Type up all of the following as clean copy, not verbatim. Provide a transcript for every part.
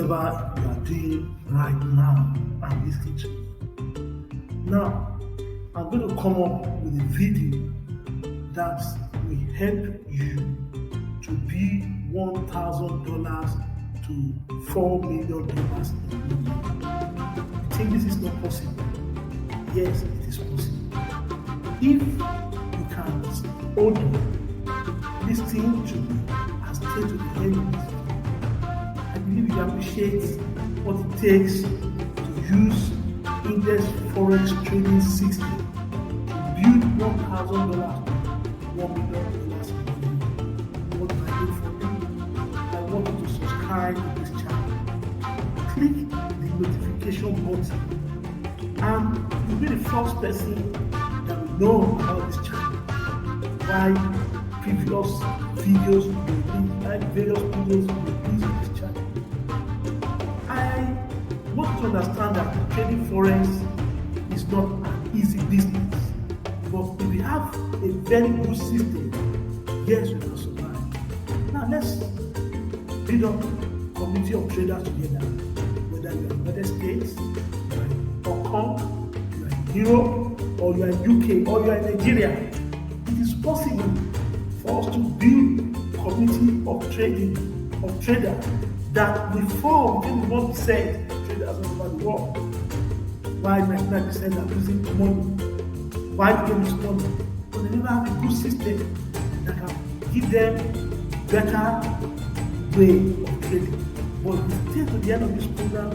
whatever you are doing right now and listening to me. Now, I'm going to come up with a video that will help you to be $1,000 to $4 million in a year. You think this is not possible? Yes, it is possible. If you can hold on, listen to me and stay to the end of this video, I believe you appreciate what it takes to use index forex trading system to build $1,000 to $1 million in a year. What can I do for you? I want you to subscribe to this channel. Click the notification button and you'll be the first person that will know about this channel. Why previous videos will be like various videos will be released on this channel. I want to understand that trading forex is not an easy business, but if you have a very good system, yes, you can survive. Now let's build up a community of traders together, whether you're in the United States, you're in Hong Kong, you're in Europe, or you're in UK, or you're in Nigeria. It is possible for us to build a community of traders that will fall within 1% of traders all over the world. Why 99% are losing money? Why do they lose money? Because they never have a good system that can give them better way of trading. But if you stay to the end of this program,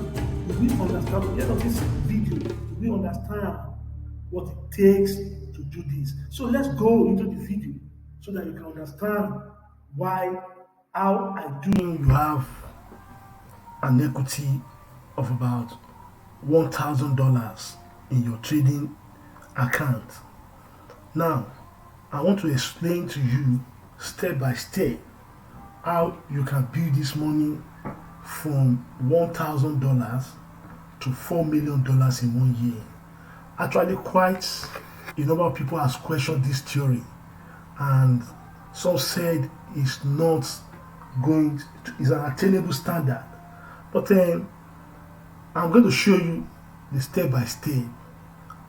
you will understand, at the end of this video, you will understand what it takes to do this. So let's go into the video so that you can understand how I do. You have an equity of about $1,000 in your trading account. Now, I want to explain to you step by step how you can build this money from $1,000 to $4 million in 1 year. Actually, quite a number of people have questioned this theory, and some said it's not going to, it's an attainable standard. But I'm going to show you the step by step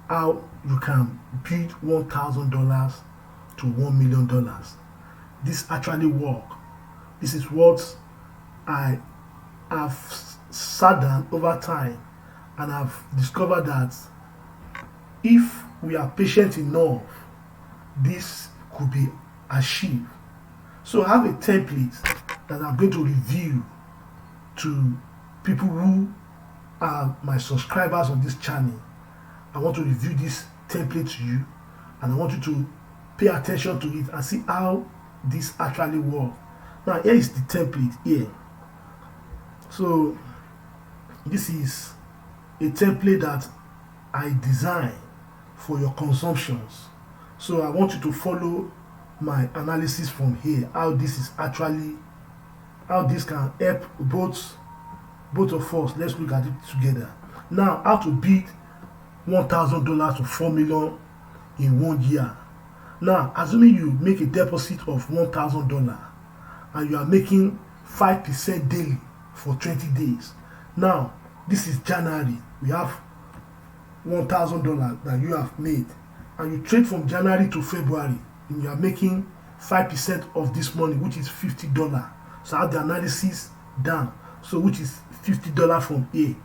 how you can build $1,000 to $1 million. This actually works. This is what I have sat down over time, and I've discovered that if we are patient enough, this could be achieved. So I have a template that I'm going to review to people who are my subscribers on this channel. I want to review this template to you, and I want you to pay attention to it and see how this actually works. Now here is the template here. So this is a template that I designed for your consumptions. So I want you to follow my analysis from here, how this is actually, how this can help both of us. Let's look at it together. Now, how to build $1,000 to $4 million in 1 year. Now, assuming you make a deposit of $1,000 and you are making 5% daily for 20 days. Now, this is January. We have $1,000 that you have made, and you trade from January to February, and you are making 5% of this money, which is $50. So I have the analysis down. So which is $50 from A.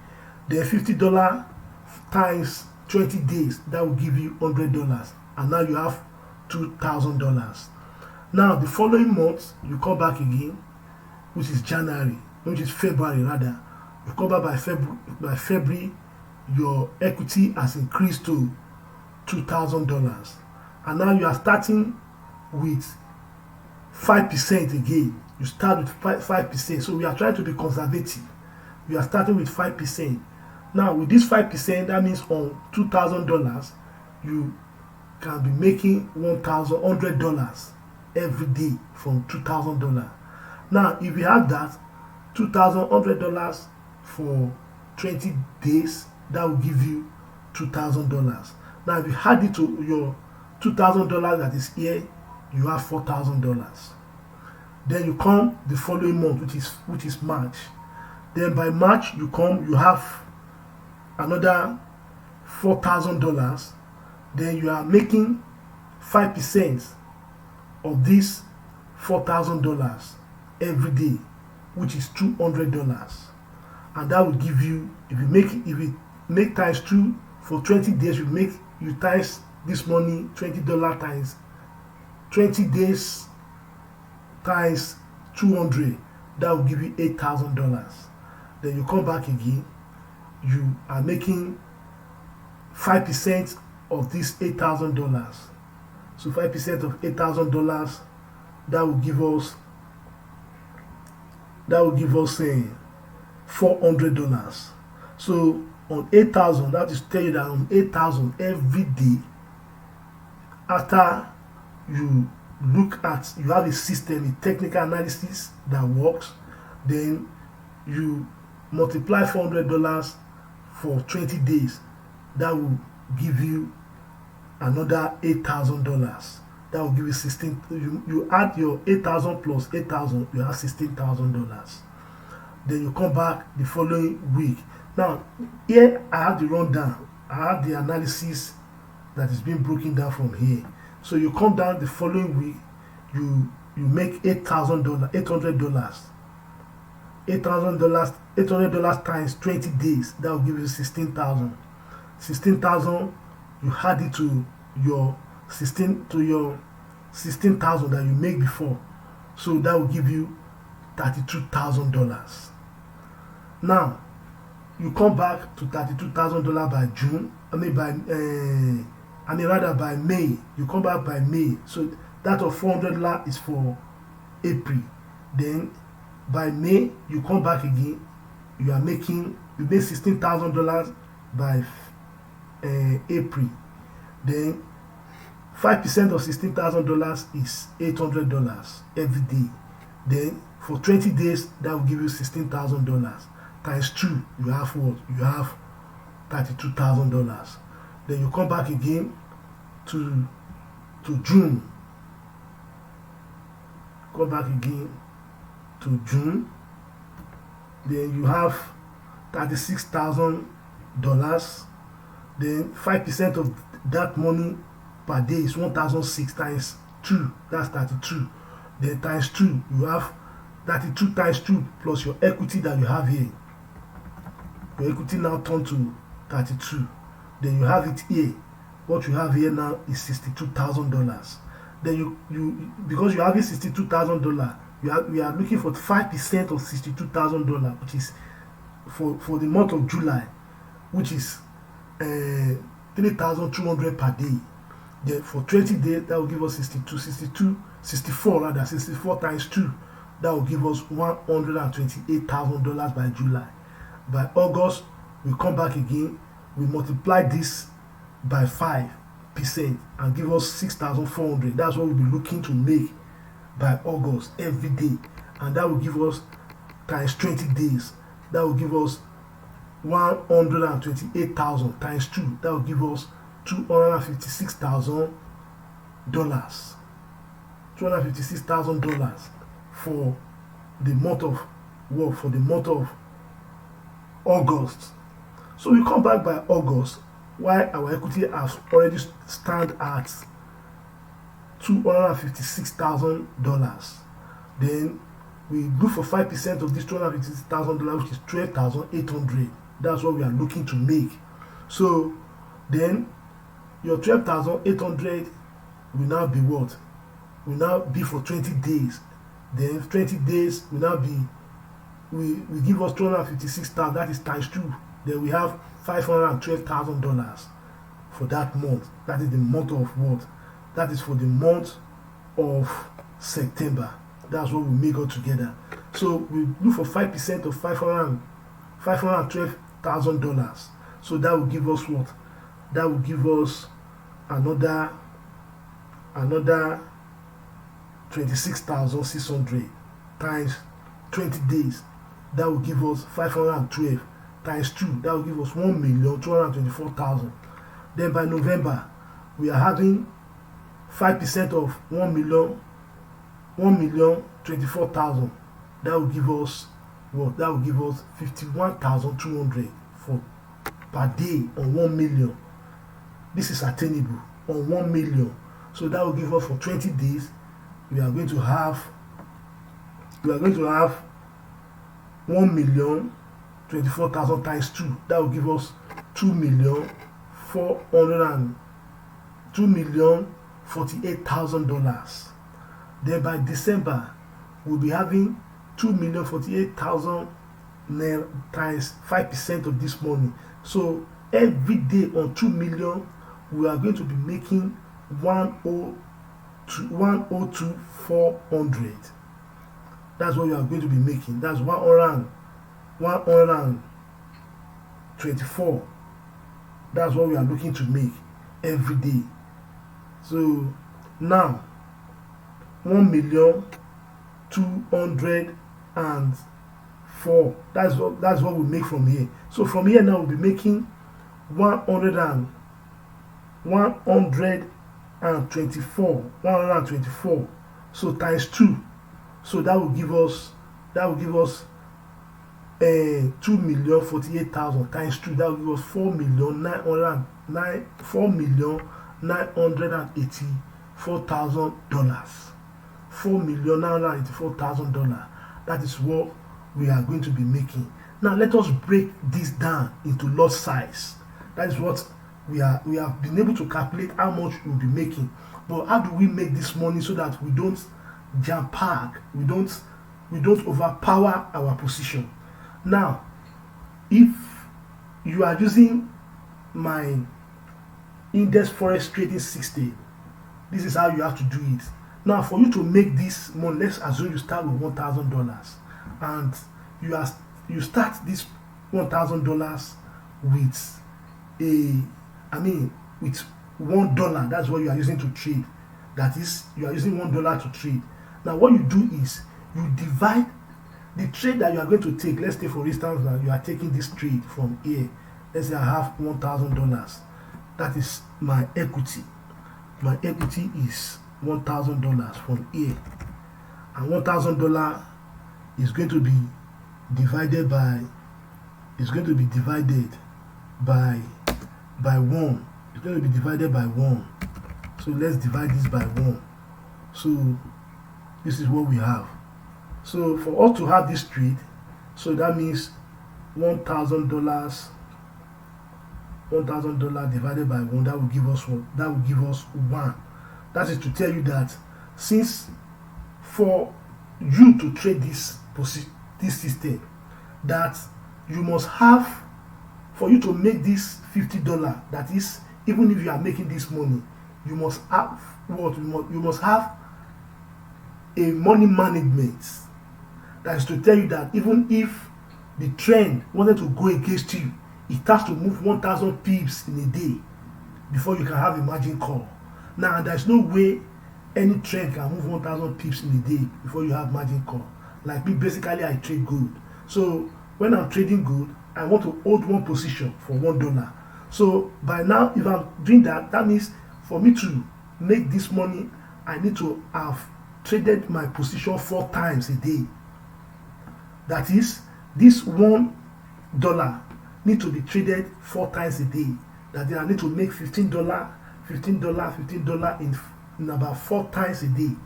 Then $50 times 20 days, that will give you $100, and now you have $2,000. Now the following month you come back again, which is January, which is February rather. You come back by February, your equity has increased to $2,000, and now you are starting with 5% again. You start with 5%. So we are trying to be conservative. We are starting with 5%. Now with this 5%, that means on $2,000 you can be making $1,100 every day from $2,000. Now if you have that $2,100 for 20 days, that will give you $2,000. Now if you add it to your $2,000 that is here, you have $4,000. Then you come the following month, which is March. Then by March you have another $4,000. Then you are making 5% of this $4,000 every day, which is $200. And that will give you, if you make times 2 for 20 days, you times this money, $20 times 20 days times 200, that will give you $8,000. Then you come back again, you are making 5% of this $8,000. So 5% of $8,000, that will give us $400. So on 8,000, that is tell you that on 8,000 every day, after you have a system, a technical analysis that works, then you multiply $400 for 20 days, that will give you another $8,000. That will give you 16. You add your 8,000 plus 8,000, you have $16,000. Then you come back the following week. Now here I have the rundown. I have the analysis that is being broken down from here. So you come down the following week, you make $8,000, $800 times 20 days, that will give you 16,000. 16,000, you add it to your 16,000 that you make before, so that will give you $32,000. Now you come back to $32,000 by June. By May. You come back by May. So that of $400 is for April. Then by May you come back again. You make $16,000 by April. Then 5% of $16,000 is $800 every day. Then for 20 days, that will give you $16,000 times 2. You have what? You have $32,000. Then you come back again to June. Come back again to June. Then you have $36,000. Then 5% of that money per day is 1,006 times 2. That's 32. Then times 2, you have 32 times 2 plus your equity that you have here. Your equity now turned to 32. Then you have it here. What you have here now is $62,000. Then you because you have $62,000, we are looking for 5% of $62,000, which is for the month of July, which is 3,200 per day. Then for 20 days, that will give us 64 times 2. That will give us $128,000 by July. By August, we come back again, we multiply this by 5% and give us 6,400. That's what we'll be looking to make by August every day. And that will give us times 20 days. That will give us 128,000 times 2. That will give us $256,000. $256,000 for the month of work, for the month of August. So we come back by August, while our equity has already stand at $256,000. Then we go for 5% of this $256,000, which is $12,800. That's what we are looking to make. So then your $12,800 will now be what? Will now be for 20 days. Then 20 days will now be, we give us $256,000, that is times 2. Then we have $512,000 for that month. That is the month of what? That is for the month of September. That's what we make all together. So we look for 5% of $512,000. So that will give us what? That will give us another 26,600 times 20 days. That will give us 512 times 2. That will give us 1,224,000. Then by November, we are having 5% of 1,024,000. That will give us well, that will give us 51,200 for per day on 1 million. This is attainable on 1 million. So that will give us for 20 days. We are going to have 1,024,000 times 2. That will give us 2,048,000 dollars. Then by December, we'll be having 2,048,000 times 5% of this money. So every day on 2 million, we are going to be making 102,400. That's what we are going to be making. That's 124. That's what we are looking to make every day. So now 1,204,000. That's what we make from here. So from here now we'll be making 124. So times 2. So that will give us 2,048,000 times 2. That will give us 4,984,000 dollars. $4,984,000. That is what we are going to be making. Now let us break this down into lot size. That is what we have been able to calculate how much we'll be making. But how do we make this money so that we don't jam pack, we don't overpower our position? Now, if you are using my index forex trading 60, this is how you have to do it. Now, for you to make this money, let's assume you start with $1,000, and you start this $1,000 with with $1. That's what you are using to trade. That is, you are using $1 to trade. Now, what you do is you divide the trade that you are going to take. Let's say, for instance, that you are taking this trade from here. Let's say I have $1,000. That is my equity. My equity is $1,000 from here, and $1,000 is going to be divided by 1. It's going to be divided by 1. So let's divide this by 1. So this is what we have. So for us to have this trade, so that means $1,000 divided by 1, that will give us what? That will give us 1. That is to tell you that since for you to trade this system, that you must have, for you to make this $50, that is, even if you are making this money, you must have what? You must have a money management. That is to tell you that even if the trend wanted to go against you, it has to move 1,000 pips in a day before you can have a margin call. Now, there's no way any trend can move 1,000 pips in a day before you have margin call. Like me, basically, I trade gold. So when I'm trading gold, I want to hold one position for $1. So by now, if I'm doing that, that means for me to make this money, I need to have traded my position 4 times a day. That is, this $1 need to be traded 4 times a day. That is, I need to make $15 in about 4 times a day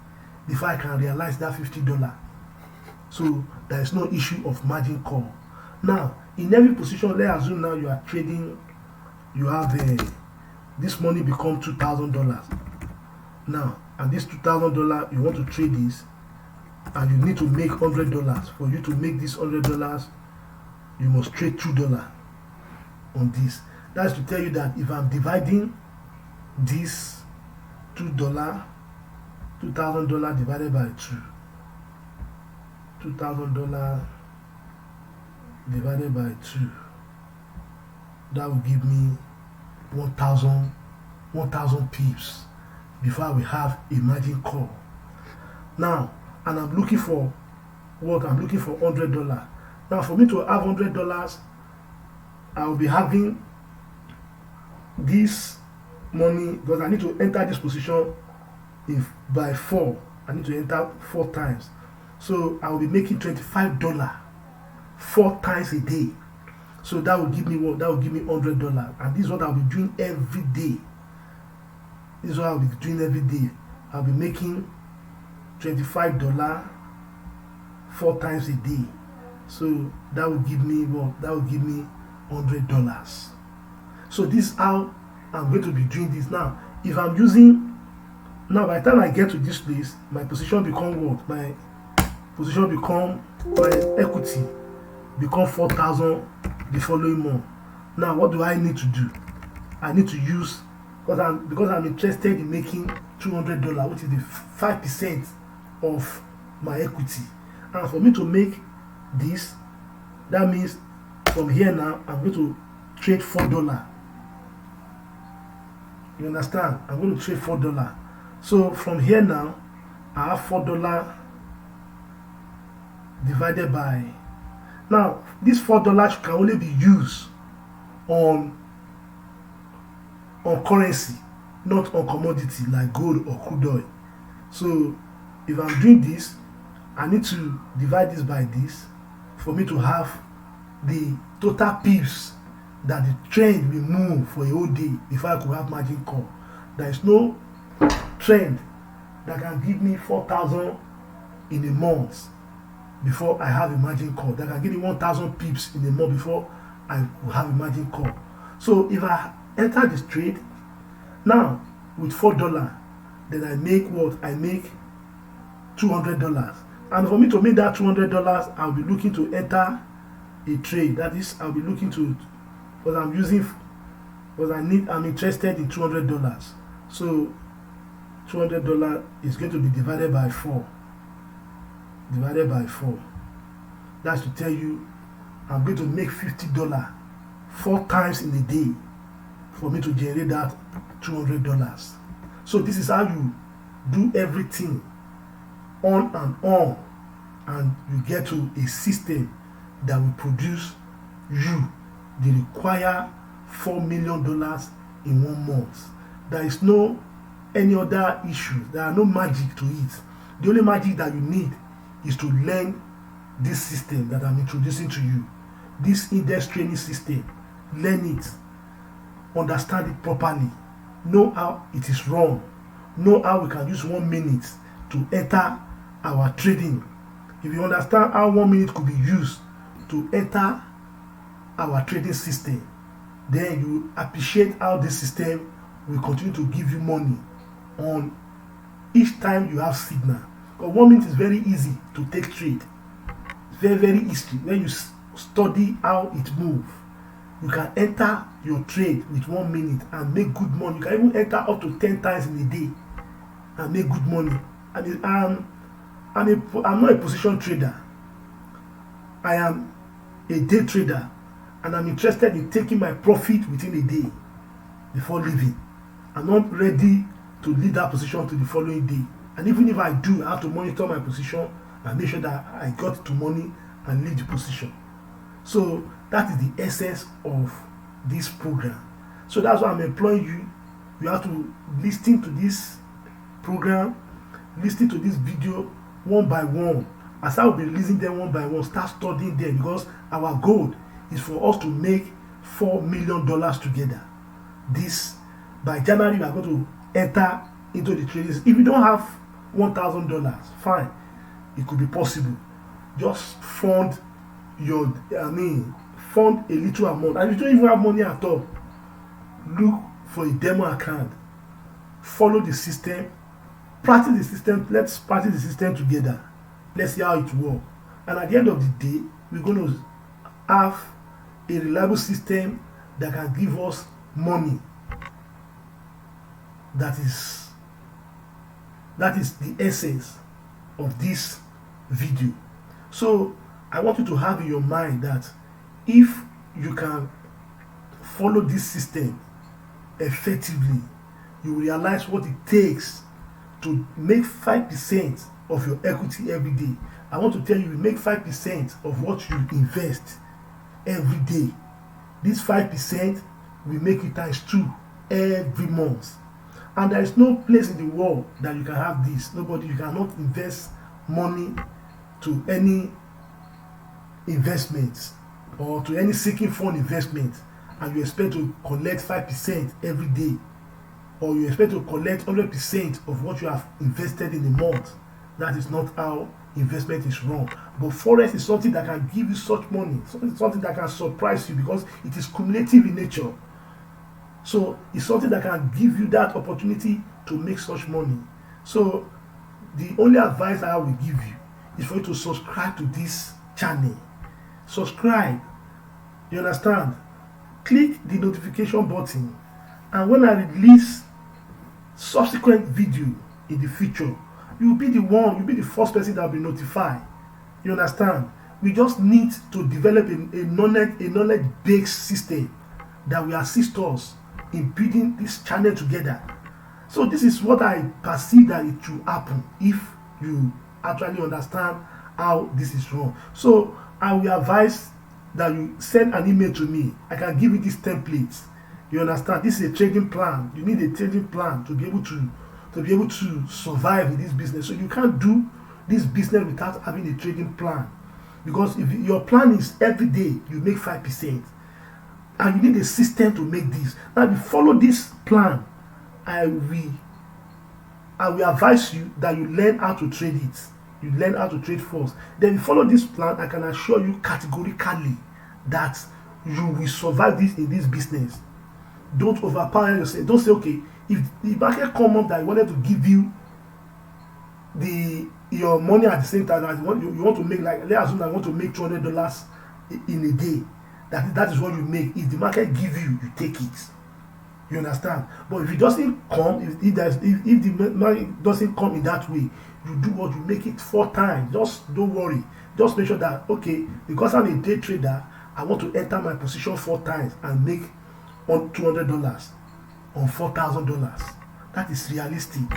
before I can realize that $50. So there is no issue of margin call. Now, in every position, let's assume now you are trading, you have this money become $2,000. Now, and this $2,000, you want to trade this, and you need to make $100. For you to make this $100, you must trade $2 on this. That's to tell you that if I'm dividing this $2,000 divided by 2, $2,000 divided by 2, that will give me 1,000 pips before we have a margin call. Now, and I'm looking for what? I'm looking for $100. Now, for me to have $100, I will be having this money, because I need to enter this position by 4. I need to enter 4 times. So I will be making $25 4 times a day. So that will give me what? That will give me $100. And this is what I'll be doing every day. This is what I'll be doing every day. I'll be making $25 4 times a day. So that will give me what? That will give me $100. So this is how I'm going to be doing this. Now, if I'm using, now by the time I get to this place, my position become what? My position become, my equity become 4,000 the following month. Now, what do I need to do? I need to use, because I'm interested in making $200, which is the 5% of my equity. And for me to make this, that means from here now, I'm going to trade $4. You understand? I'm going to trade $4. So from here now, I have $4 divided by. Now, this $4 can only be used on currency, not on commodity like gold or crude oil. So if I'm doing this, I need to divide this by this for me to have the total pips that the trend will move for a whole day before I could have margin call. There is no trend that can give me 4,000 in a month before I have a margin call. That can give me 1,000 pips in a month before I will have a margin call. So if I enter this trade now with $4, then I make what? I make $200. And for me to make that $200, I'll be looking to enter a trade. That is, I'll be looking to, because I'm interested in $200. So $200 is going to be divided by 4. Divided by 4. That's to tell you I'm going to make $50 4 times in a day for me to generate that $200. So this is how you do everything on, and you get to a system that will produce you the required $4 million in 1 month. There is no any other issue. There are no magic to it. The only magic that you need is to learn this system that I'm introducing to you. This index training system. Learn it. Understand it properly. Know how it is run. Know how we can use 1 minute to enter our trading. If you understand how 1 minute could be used to enter our trading system, then you appreciate how this system will continue to give you money on each time you have signal. Because 1 minute is very easy to take trade. Very, very easy. When you study how it moves, you can enter your trade with 1 minute and make good money. You can even enter up to 10 times in a day and make good money. And I'm not a position trader. I am a day trader, and I'm interested in taking my profit within a day before leaving. I'm not ready to leave that position to the following day. And even if I do, I have to monitor my position and make sure that I got to money and leave the position. So that is the essence of this program. So that's why I'm employing you. You have to listen to this program, listen to this video one by one. As I will be releasing them one by one, start studying them, because our goal is for us to make $4 million together. This, by January, we are going to enter into the trading. If you don't have $1,000, fine, it could be possible. Just fund fund a little amount. And if you don't even have money at all, look for a demo account. Follow the system. Practice the system. Let's practice the system together. Let's see how it works. And at the end of the day, we're going to have a reliable system that can give us money. That is the essence of this video. So I want you to have in your mind that if you can follow this system effectively, you realize what it takes to make 5% of your equity every day. I want to tell you, make 5% of what you invest every day. This 5% will make it times 2 every month. And there is no place in the world that you can have this. Nobody, you cannot invest money to any investments or to any sinking fund investment, and you expect to collect 5% every day, or you expect to collect 100% of what you have invested in a month, that is not how investment is run. But forex is something that can give you such money, something that can surprise you because it is cumulative in nature. So it's something that can give you that opportunity to make such money. So the only advice I will give you is for you to subscribe to this channel. Subscribe, you understand? Click the notification button, and when I release subsequent video in the future, you'll be the first person that will be notified. You understand? We just need to develop a knowledge-based system that will assist us in building this channel together. So this is what I perceive that it will happen if you actually understand how this is run. So I will advise that you send an email to me. I can give you these templates. You understand? This is a trading plan. You need a trading plan to be able to survive in this business. So you can't do this business without having a trading plan, because if your plan is every day you make 5%, and you need a system to make this. Now, if you follow this plan, I will advise you that you learn how to trade it. You learn how to trade first. Then you follow this plan. I can assure you categorically that you will survive this in this business. Don't overpower yourself. Don't say, okay, if the market come up that you wanted to give you your money at the same time, that you want to make, like, let's assume I want to make $200 in a day. That is what you make. If the market give you, you take it. You understand? But if it doesn't come, if the market doesn't come in that way, you do what, you make it 4 times. Just don't worry. Just make sure that, okay, because I'm a day trader, I want to enter my position 4 times and make on $200 on $4,000. That is realistic.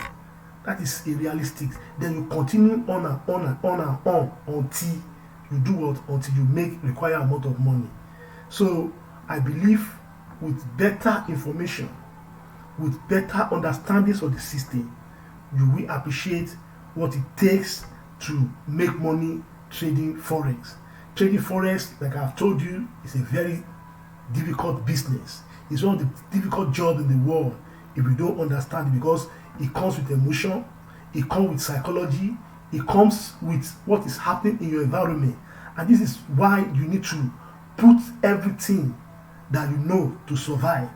That is realistic. Then you continue on and on and on and on until you do what? Until you make required amount of money. So I believe with better information, with better understandings of the system, you will appreciate what it takes to make money trading forex. Trading forex, like I've told you, is a very difficult business. It's one of the difficult jobs in the world if you don't understand it, because it comes with emotion, it comes with psychology, it comes with what is happening in your environment. And this is why you need to put everything that you know to survive.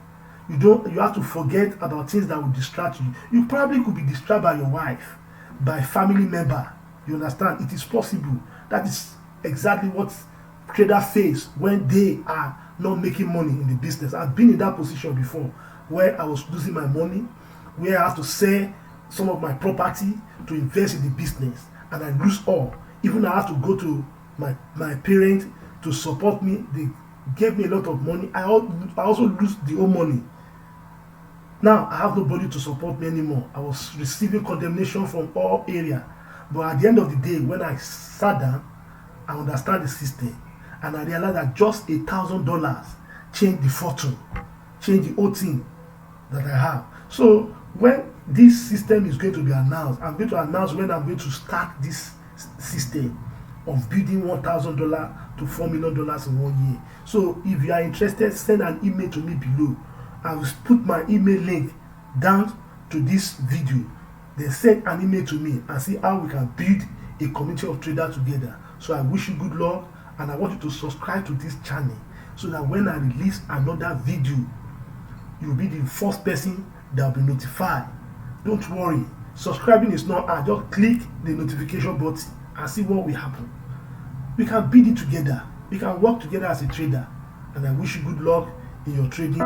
You have to forget about things that will distract you. You probably could be distracted by your wife, by a family member. You understand? It is possible. That is exactly what traders face when they are not making money in the business. I've been in that position before, where I was losing my money, where I have to sell some of my property to invest in the business, and I lose all. Even I have to go to my parents to support me. They gave me a lot of money. I also lose the whole money. Now I have nobody to support me anymore. I was receiving condemnation from all areas. But at the end of the day, when I sat down, I understand the system, and I realized that just $1,000 changed the fortune, changed the whole thing that I have. So when this system is going to be announced, I'm going to announce when I'm going to start this system of building $1,000 to $4 million in 1 year. So if you are interested, send an email to me below. I will put my email link down to this video. Then send an email to me and see how we can build a community of traders together. So I wish you good luck, and I want you to subscribe to this channel so that when I release another video, you'll be the first person that will be notified. Don't worry, subscribing is not hard. Just click the notification button and see what will happen. We can build it together. We can work together as a trader, and I wish you good luck in your trading.